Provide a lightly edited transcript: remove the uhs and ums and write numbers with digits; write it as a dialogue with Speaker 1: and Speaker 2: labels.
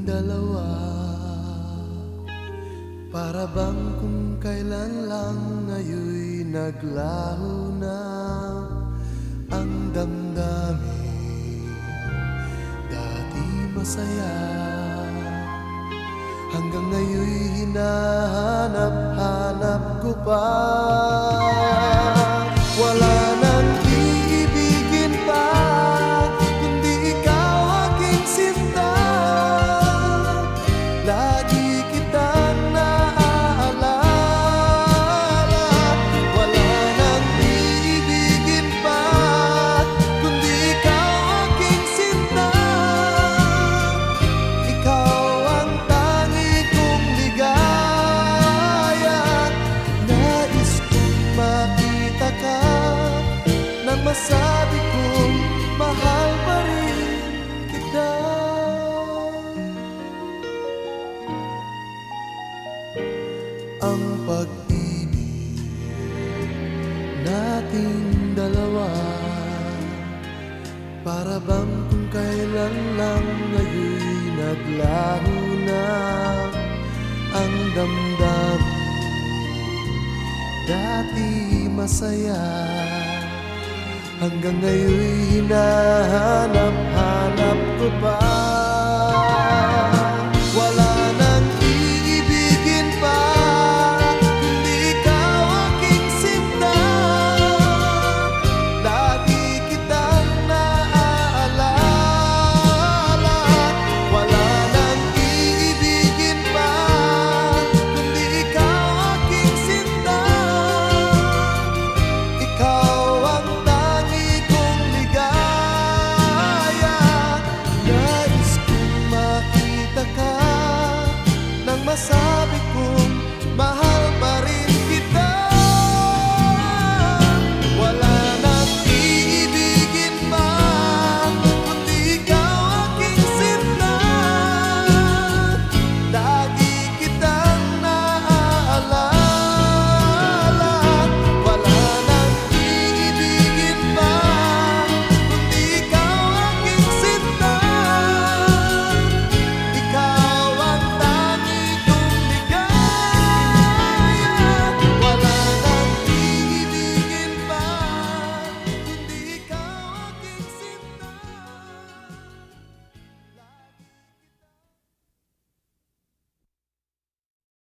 Speaker 1: dalawa, para bang kung kailan lang ngayon'y naglaho na ang damdamin. Dati masaya, hanggang ngayon'y hinahanap-hanap ko pa. Wala nang iibigin pa, kundi ikaw aking sinta. Lagi kitang naaalala. Wala nang iibigin pa, kundi ikaw aking sinta. Ikaw ang tangi kong ligaya. Nais kong makita ka, nang masabi kong mahal pa rin kita. Ang pag-ibig nating dalawa, para bang kung kailan lang ngayon'y naglaho na ang damdamin. Dati masaya, hanggang ngayon'y hinahanap-hanap